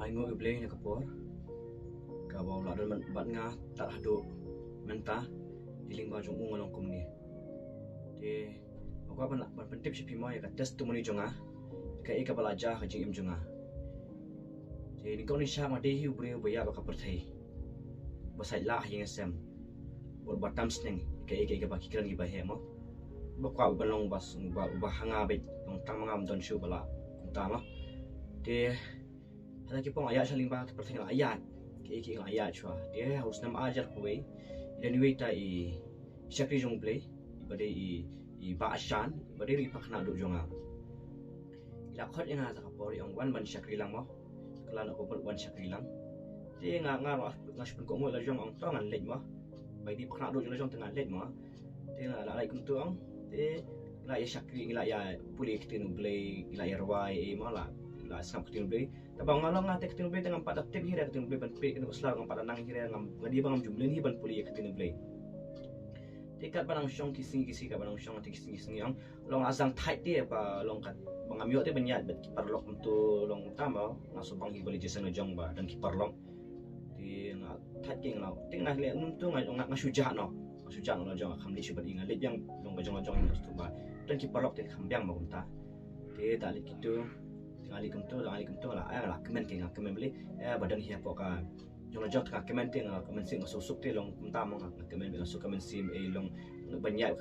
Aingo iblay na kapor kabaw la dan bat nga tak hado mentah diling ba jong ungolong kumni te ako ban pentip si pimoy ka testimony jonga ka ika balaja ka jing im jonga te ni ko ni sha ma dehi ubre baya ba ka perthai basai la hinga sem bor batam sneng ka ika ba kiran gi ba he mo ba kwa balong bas ba hanga be long tang mangam don shu bala tama te hada ki pong ayat saling ba perthai ayat ki ayat chwa dia harus nam ajar kuwe dan wita I syakri jong play ibade I ba'shan ibade ri pakna do jonga ila khot nga ta kapori ang wan ban syakri lang mo kala na ko ban syakri lang ti nga ro ngas ko mo la jong ang tongan lej mo bai di pakna do jong tengah lej mo ti nga la lai kum tu ang ti la ya syakri ila ya puli kitin play ila ya rawai mo la sam kitin play tabang ngalong nga tek tinubay dengan 4 tip hira tinubay ban pe kena uslar ng 4 nang hira ngam ngadi bang jumlin hi ban puli ka tinubay tikat banang syong kising ka banang syong kising yang long asang tight dia ba long kat bangamyo te banyat bet kiparlok untuk long tama ngaso bang hibali jesa jong ba dan kiparlok ti nga tight king law ting na le nuntu nga sujah no jong khamli syubat inga le yang long jong ngasto ba dan kiparlok te khambyang ma kunta ti ta le kitu ali kum tu la la kemen king kemen beli badan hi apa ka jong jot ka kemen ting kemen sing susuk ti long kum tam kemen bi susuk kemen sim long banyak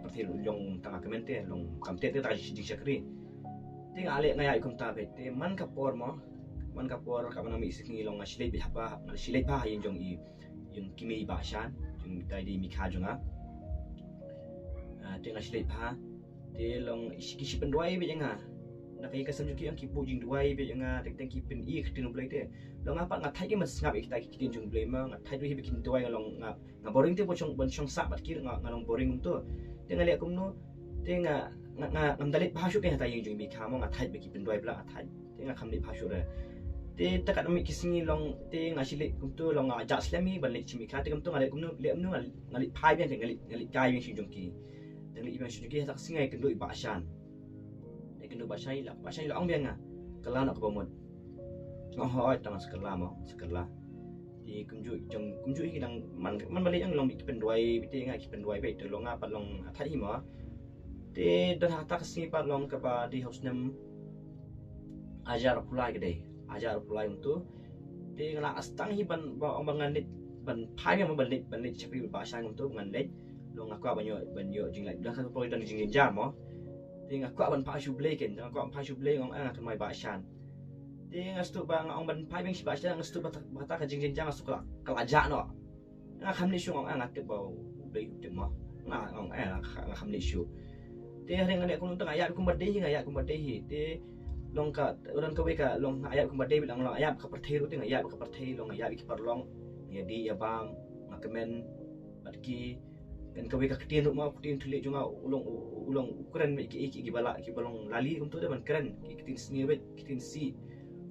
perti long tang kemen ti long kam ti ta ji syakri ting ali ngaya kum ta be ti man ka por ka mana mi sing long ngasile bi haba ngasile pa yin jong I yung kimi ba shan jong dai di mi kha jonga ti ngasile pa ti long iski pendoi bi jenga nakai kasam juki ang kipu jing duai be nga tek kipin I khtin blai te lo nga pa nga thai ki mas ngap ik ta kitin jung blai ma nga thai hi bikin duai long nga boring te bo chong sa bat kir nga long boring to te nga le kum no te nga ngam dalit bhashu ke ta jing bi khamo nga thai be kipin duai bla thai te nga khamli bhashu re te takat mi kisingi long te nga silik kum to long nga ja slami ban le chimi kha te kum to nga le kum no le amnu nga li phai ben te nga li kai ben shi jung ki te li ben shi jung ki tak singai ken doi ba shan kendo basai la ang bianga kala nak pamot hoi tang sekala di kumju hidang man balik yang long ipen duai bite nga ipen duai be to long apa long thai hi mo te dan hata kasni pa long ka ba di house nam ajar pulai untuk te ngala astang hi ban ba ang banganit ban phai ma ban lit chakri ba sang untuk banganit long akwa banyo jing lai dah ka poi dan jing jam mo ting aku ban pa shu blay ken aku pa shu blay ngong ang mai ba shan ting astu ba ngong ban pa beng shi ba shan astu bata ka jing jang astu kala no nga khamli shu ngong ang at ba blay te mo nga ngong nga khamli shu te hari ngane kun tang ayat kum badai hi te long ka uran ka we ka long ayat kum badai bilang long ayat ka perthai ru ting ayat ka perthai long ayat ki parlong ya di ya bang ngakemen badki kan kawe ka ketin ma ketin tulik junga ulong ukuran ki balong lali untuk dia ban keren ki ketin sni bet ketin si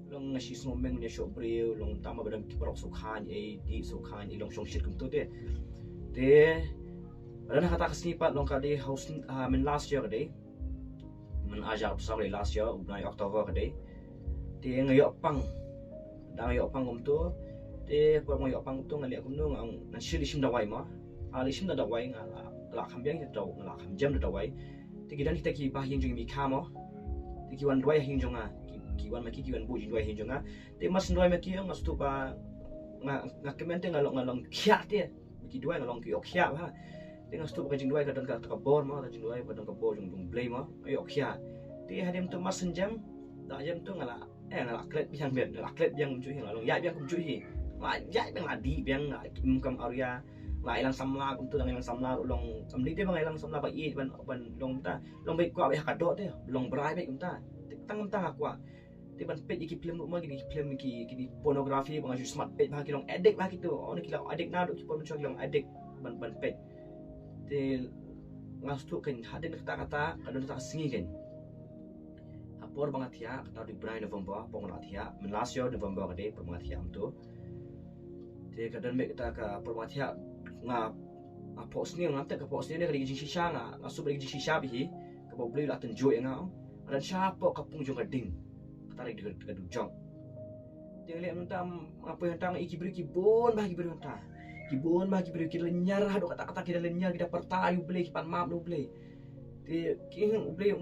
long ngasi snomeng nya shop breu long tama badam ki parok sukhan di sukhan ilong shong shit kum tu de badan hata kasnipat long ka de house men last year de men ajar pesawai last year ubnai Oktober de ngayo pang kum tu de por ngayo pang tu ngali kum no ngan shilishim dawai ma alishim da dawai nga la khambyang da daw la khamjam da dawai ti gidan kita ki bah yin jing mi khamo ti ki wan dawai hin jonga ki wan ma ki wan bu jing dawai hin jonga ti mas dawai ma ki ngas tu ba nga kemente ngalong khia ti ki dawai ngalong ki khia ba ti ngas tu ba jing dawai ka dan ka bor ma jing dawai ba dan ka bor jung blay ma ayo khia ti hadem tu mas jam da jam tu ngala klet biang bet klet biang ju hi ngalong ya biang kum ju hi la ya biang la di biang kim kam arya la ilang samla untuk ilang samla long kamli te bang ilang samla ba I ban long ta long be kwa be hakado te long brai be kumta tang akwa te ban pet iki film mo gini film ki pornografi bang ju smart pet ba ki long addict ba gitu on ki long addict na do ki pon chong long addict ban pet te ngastu kan haden kata kadon ta singi kan hapor bangat ya kata di bulan November pong latia melasio November kade permangat ya tu te kadon me kita ka permangat ya nga pos ni ngata ka pos ni ka di shisha nga asu bagi shisha bi ka bobli la tan jo nga dan siapa kapung jong gading katari de jong Dia lihat mentam apa yang tang iki beri kibun bagi beri mentah. Kibun bagi beri kita lenyar hado kata-kata kita lenyar kita pertayu beli pan maaf lu beli. Ti king beli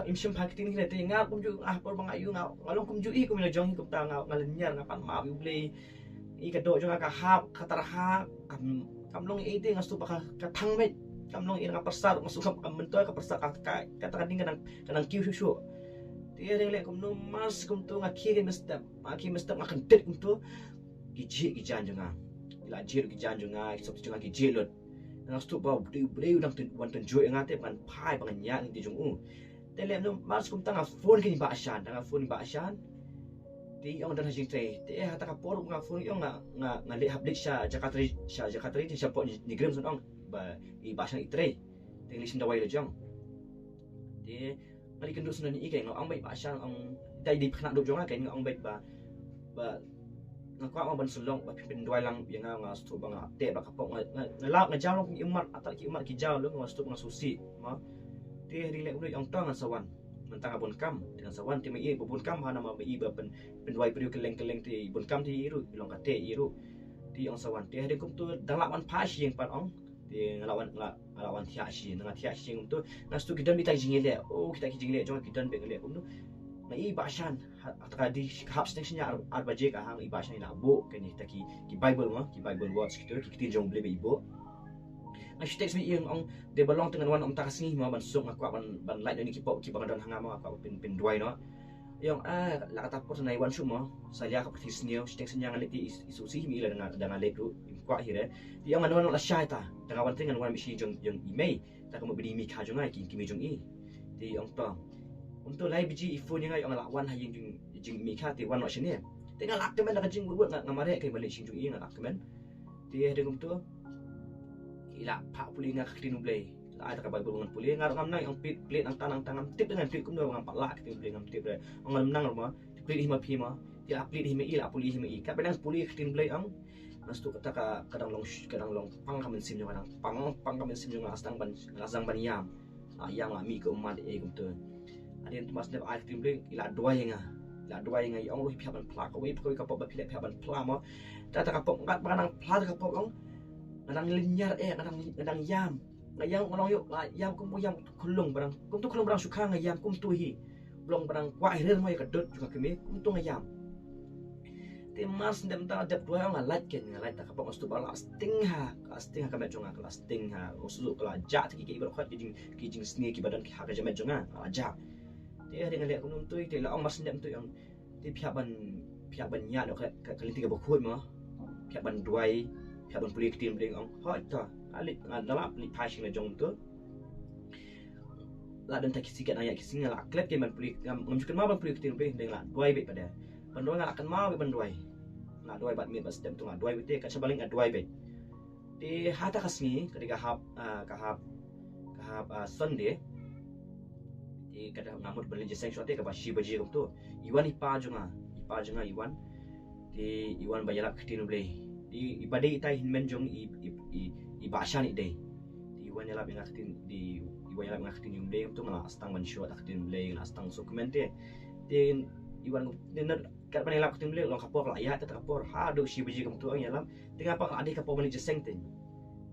imsim hak tin kita tingal kum ju por bang ayu ngalong kum ju i kum jong kum ta ngalenyar ngapan maaf lu beli. I kado jong ka hap katarha kam long i te ngastu pa ka thang met kam long i nga persar masuk kam mentoy ka persar ka kata kading kanang kiu susu. Dia yang lihat kum no mas kum tu ngaki mesti makan tet kum tu giji gijan jonga ila jir gijan jonga sop jonga giji lot nang stu ba bri udang wan tunjuk yang ate pan pai panganyak di jong dia lihat no mas kum tanga phone kini ba asan di yang dan hajing teh dia hata kapor nga phone yang nga le hablik sha jakarta di siapa ni gram son ong ba I ba asan itre English ndawai le jong dia ngali kenduk sunan ni ikai ngau ang baik pasal ang dai di khnak duk jonga kai ngau ang baik ba ngakwa ang ban sulong ba pin duai lang yang ngau stu ba ngate ba kapok ngalak ngajau long umat atak ki umat ki jau lo ngau stu ngau susi ma ti rilek udah yang tang sawan mentang abun kam dengan sawan ti mai bubun kam hana ma mai ba pen duai periu keleng ti bun kam ti iru long kate iru ti ang sawan ti hari kum tu dalak wan pas yang pan ong ti ngelawan tiak si dengan tiak si untuk nas tu kita minta jingile kita jingile jong kita bengile kum tu mai basan ataka di hap stationnya arbaje ka hang ibasan ina bo kini taki ki bible words gitu kita jong beli ibo as text mi yang ong de belong dengan wan om takasni ma ban sung aku ban light ni ki bangan don hanga ma aku pin duai no yang la kata por nai wan sumo saya ka pertis nio text nya ngalit isu si mi la dengan letu kwa hire yang wan la shaita dengan wan dengan wan mi si jong email ta ko bidi mi kha jong ai ki mi jong i di ong tong untuk lai biji phone yang ai ong la wan ha jing mi kha ti wan no shine tengah lak temen la jing buat ngamare kai balik sing jong i ngak temen ti de kum tu ila pak puli ngak kinu blay la ada ka bible ngan puli ngar ngam nang ang plate ang tanang tip dengan plate kum do ngam pak lak kinu blay ngam tip re ngam nang ma plate hima phima ila plate hima ila puli hima I ka benang puli kinu blay ang nas tu kata ka kadang long pang kamen sim jong pang kamen sim jong asang ban yam yang mi ke umat kum tu adin tu mas de ai kinu blay ila dua yang yang lu hiapan plak ko wi ka pop ba philep hiapan plama ta ka pop ngat banang plak ka pop ong ngadang linyar ngadang yam ngayam ngolong yuk yam kum yam kulung barang kum tu kulung barang suka ngayam kum tu hi belum barang kwa hirer mo yakadot juga kemi kum tu ngayam ti mas ndem ta dap dua ngalat ta kapok stu bala sting ha kamet jonga kelas sting ha usu kala ja ti ki khat ki sni ki badan ki ha ka jamet jonga ja ti hari ngale kum tu ti la ong mas ndem tu yang ti pihak ban nya do ka kali tiga bokut mo pihak ban duai pihak ban puli tim ding ong hot ta alit ngadala li passion la jong tu la dan tak sikat ayak kising la klep ke ban puli ngam jukan ma ban puli tim ding la duai bet pada ban duai ngala kan ma ban duai na duai bat mi bas dem tu ngala duai bet ka sabaling duai bet di hata kasni ketika hap Sunday di kada ngamut beli jeseng suate ka bashi baji kum tu iwan ipa junga iwan di iwan bayalak ketinu blei di ibade itai hinmen jong I basha ni dei di iwan yalap ngaktin di iwan yalap ngaktin yung dei tu ngala astang ban shot aktin blei ngala astang dokumente di iwan dinner kat ban yalap ketinu blei long kapor la ya ta kapor ha do shi baji kum tu ang yalap tinga pa ade kapor beli jeseng tin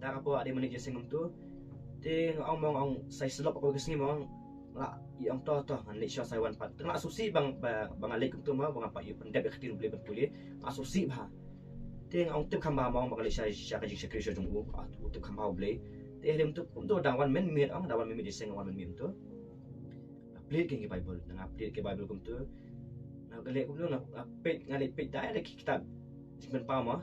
ta kapor ade beli jeseng kum tu di ong sai selop ko kesini mong la yang to ngan le sha sai wan pat tengah asusi bang ale kum tu ma bang apa yu pendep ketinu blei ban puli asusi ba ting ong tip khamba mong bakal sha ka jing sekre sha jong u tip khamba blei te hem tu kum tu dang wan men mi ong dang wan mi diseng wan men mi tu update ke bible nang update ke bible kum tu na gale kum tu na update ngale page dai ada kitab jing pa ma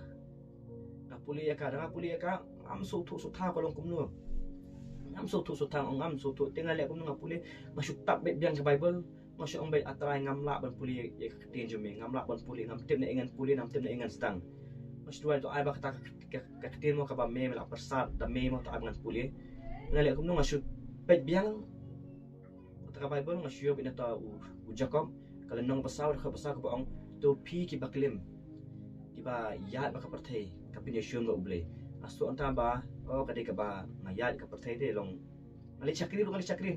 na puli ya ka am su tha ko long kum nu ngam so tu so tang ngam so tu tinggal le kum ngapuli masuk tak bet biang ke bible masuk ong bet atrai ngam la ban puli ye ketin jeme ngam la ban puli ngam tip na ingan puli nam tip na ingan stang masuk dua tu ai ba kata ketin mo ka ba me la persat da me mo ta ngan puli ngale kum masuk bet biang kata bible masuk yo bina ta u jakob kalau nong pasau ka pasau ka ong to pi ki baklim ki ba ya ba ka perthai ka pin ye shum ga uble asu anta ba kadai ka ba ngayat ka perthai de long ngali chakri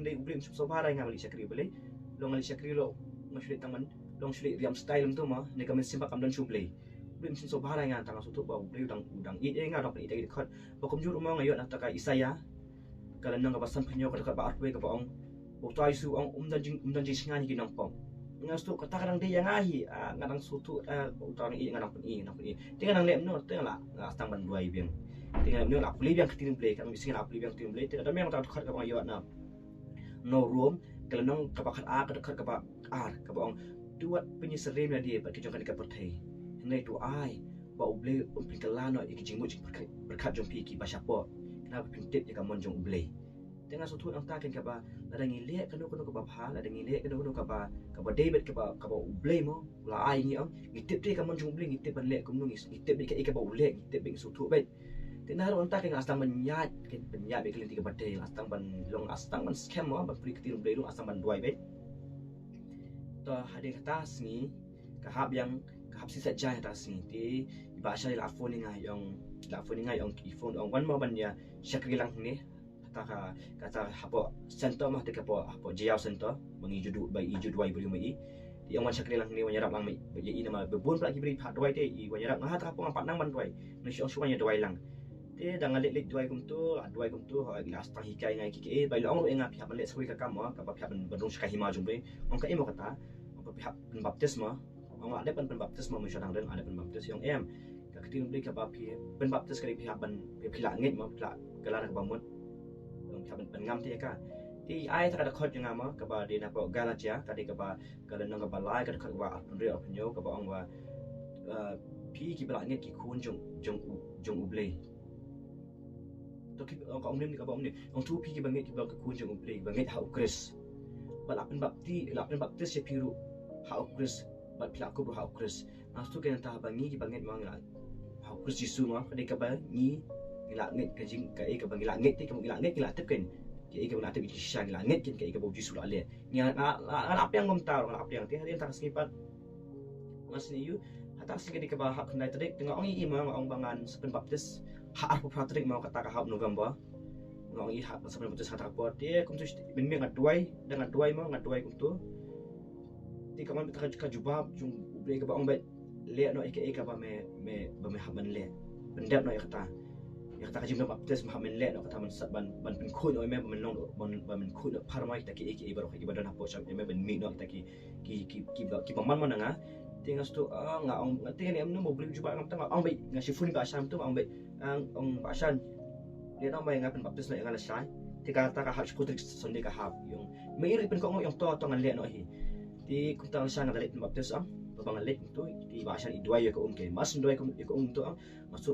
ndai ublim so bara nga ngali chakri bele long ngali chakri lo masuri tangan long sulit riam style tu mah ni kami simpak kam dan sublay belum sin so bahara nga tanga sutu ba ublay udang it nga dong ite dekat ba kum jur umang ayo nak isaya kalau nang ka basan penyo ka ba artwe ka ba ong waktu isu ong umdan jing singani ki nang pom nga stu kata kadang dia yang ahi ngadang sutu utang i ngadang pen i tinggal nang lem no tinggal la stang ban duai biang tinggal no la puli biang ketin play kan bising la puli biang ketin play tinggal memang tak khat ka bang yo na no room kalau nang ka ba khat a ka khat ka ba ar ka ba ong duat penyeserim na dia bagi jongkan dekat pertai hendak tu ai ba ublay umpikalano ikijingmu berkat jong piki ba siapa kenapa pintip jika monjong ublay tengah sutu ang takin ka ba ada ngilek kanu ka ba phal ada ngilek kanu ka ba David ka ba ublay mo la ai ni ang ngitip dia ka monjong ublay ngitip ban lek kumnu ngitip ka ba ulek ngitip bing sutu bet tengah ro ang takin astang menyat be kelin tiga badai astang ban long astang ban scam mo ba pri ketir ublay long astang ban duai bet to hadir atas ni kahap sisa jaya atas ni ti bahasa la phone ngai yang iphone ong wan mo ban ya syakrilang ni kata hapo center mah dekat hapo jiao center mengi judu bai iju duai beri mai ti ong wan syakrilang ni wan yarap lang mai ye nama bebun pula beri phat duai te i wan yarap ngah ta pang pat nang ban duai ni syong suanya duai lang te dang lek duai kum tu ha gilas tang hikai ngai ki bai long enga pihak ban lek sui ka kam ka pihak ban rung skai hima jumbe ong ka emo kata ong pihak ban baptisma ong ada ban baptisma mo syadang den ada ban baptis yang em ka ketin beli ka ba pi ban baptis kali pihak ban pihak ngit mo pihak galar ka bamut ong pihak ban ngam ti ka ti ai ta ka khot yang ama ka ba di na po galatia ka di ka ba galan nang ka ba lai ka khot wa apun re apun yo ka ba ong wa pi ki bala ngit ki khun jong ublay to ki ka ong ni ka ba ong ni ong tu pi ki bangit ki ba ka khun jong ublay bangit ha ukris balapin baptis ya piru ha ukris bat pila aku ha ukris astu kan ta bangi ki bangit mang la ha ukris Yesus ma ka ka ba ni ngila ngit ka jing ka ka bangila ngit ti ka ngila ngit ngila tep kan ki ka ngila tep ki sya ngila ngit kin ka ba Yesus la le ni apa yang ngom tar apa yang ti hadin tak snipat mas ni yu hata sing ka ba hak ndai trik tengah ong i ma ong bangan sepen baptis ha arpo patrik mau kata ka ha November ngong i hak sepen baptis hata ko ti kum tu min ngaduai dengan duai mau ngaduai kum tu ti kaman ka jubab jung ublay ka ba ong bet le no ka ba me haban le bendap no kata ka jim baptis ma men le no kata man ban pin khun oi me ban long ban khun parmai ta ki baro ki badan hapo cham me ban mi no ta ki paman mo nga tingas tu nga ong tin em no mo beli jubab ngam ta ong be nga sifuni ba sam tu ong be ong ba san dia no mai nga pen baptis no nga la sai ti ka ta ka ha skutrik sonde ka ha yung may iri pen ko yung to nga le no hi ti kung siya nga dalit baptis ang babang lit to ti ba siya idway ko kay mas idway ko to ang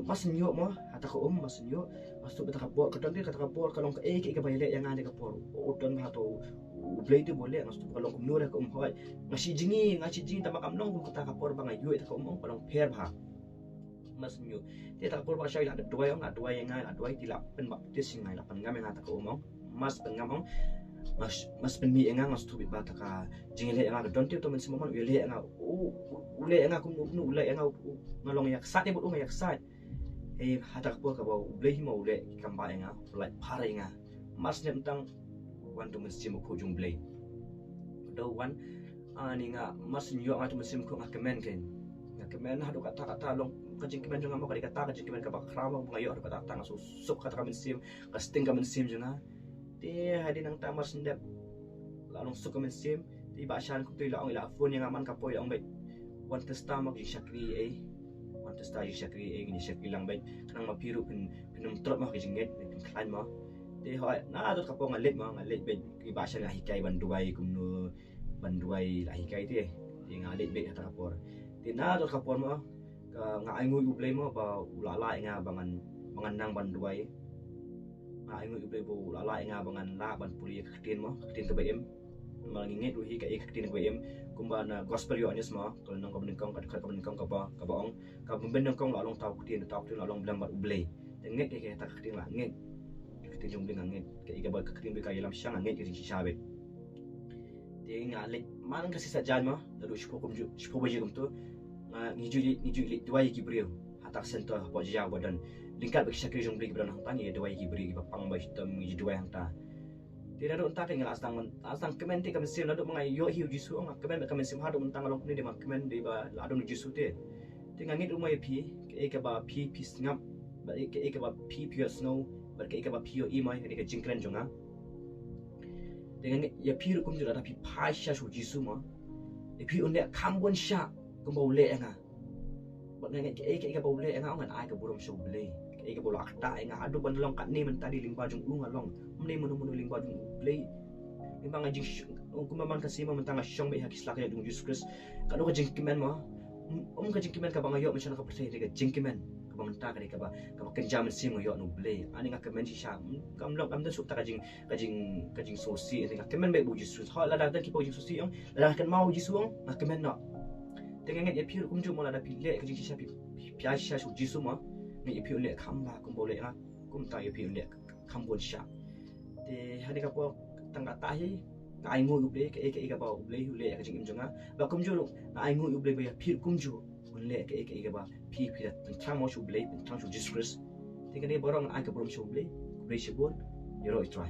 mas nyo mo hata ko mas nyo mas to beta ka por kadang ka por kalong ka ka bayle yang ande ka por udon ha to ublay to bole mas to kalong kumnura ko hoy ngasi jingi ta makamnong kung ka por ba ngayo ta ko kalong per ba mas nyo ti ta por ba siya la dway ang dway nga dway ti la pen baptis ngai la pen ngam nga ta ko mas pen ngam mas penmi enga mas tu bit bata ka jingile enga don ti to men simon ule enga ule enga kum nu ule enga ngalong yak sat e bu yak sat hatak po ka ba ule hi mo ule kamba enga like para enga mas ne tang wan to men sim ko jung ble do wan ani nga mas nyo nga to men sim ko ngakemen ken ngakemen hadu kata long kajing kemen jung mo ka dikata kajing kemen ka ba krama ngayo hadu kata nga susuk kata ka men sim ka sting ka men sim junga ti hadin ang tamar sendep lalong suka mensim ti basan ko ti laong ila phone yang aman kapoy ang bet wan testa mag syakri wan testa syakri gini syakri lang bet kanang mapiru pinum trot mo kijinget klan mo ti hoy na adot kapo ngalit bet ki basan la hikay banduay kumno banduay la hikay ti ngalit bet hata kapor ti na adot kapor mo ka nga ay ublay mo ba ulala nga bangan nang banduay ingo ible bo lala nga bangan la ban puli ketin ka baim malingit ruhi ka ketin ka baim kumba na gospel yo anis mo kal nang kabningkong ka kabningkong ka baong ka bendong kong lalong taw ketin lalong blam bat ublay ngit ke ta ketin la ngit ketin jong bling ngit ka iga ba ketin bi ka ilam syang ngit ke si sabit ti nga lik man kasi sa jan mo dalu shpo baje kum to ngiju duai ki brio hatak sento po jaw badan lingkar bagi syakri jong beli keberan hang tani dua iki beri pang bai hitam ngiji dua hang ta Tidak ada entah kengel asang kemen ti kami sim lado mengai yo hiu jisu ang kemen kami sim hadu mentang along ni de mak kemen de ba lado nu jisu te ngangit rumah pi ke ba pi ngap ba ke ba pi snow ba ke ba pi yo imai ke jingkren jonga dengan ya pi kum jura tapi pai sha shu jisu ma e pi unde kambon sha kum ba ule nga ba ngai ke ba ule nga ngan ai ka burom shu ble ke bola akta nga adu ban long kat ni men tadi ling bajung along meni menu ling bajung play memang ajing kumaman kasi mo mentang asyong may hakis laki dung Jesus Christ kanu ka jingkimen mo ka jingkimen ka bangayo men ka percaya ka jingkimen ka bamenta ka ba kenjaman sim yo no play ani nga kemen si syam kam long kam suk ta ka jing sosi nga kemen be bu Jesus ha la da ki po jing sosi ang la kan mau Jesus ang nga kemen no dengan ya piur kum ju mo la da pile ka jing si sya pi sya su Jesus mo ni ipi ulit kamba kum boleh lah kum tak ipi ulit kambon syak di hari kapo tangga tahi na aingu uble ke ka ba uble ulit ka jing imjonga ba kum ju na aingu uble ba pir kum ju ulit ke ka ba pi tentang mo uble tentang Jesus Christ dengan ni borong ai ka borom uble uble sibun yoro try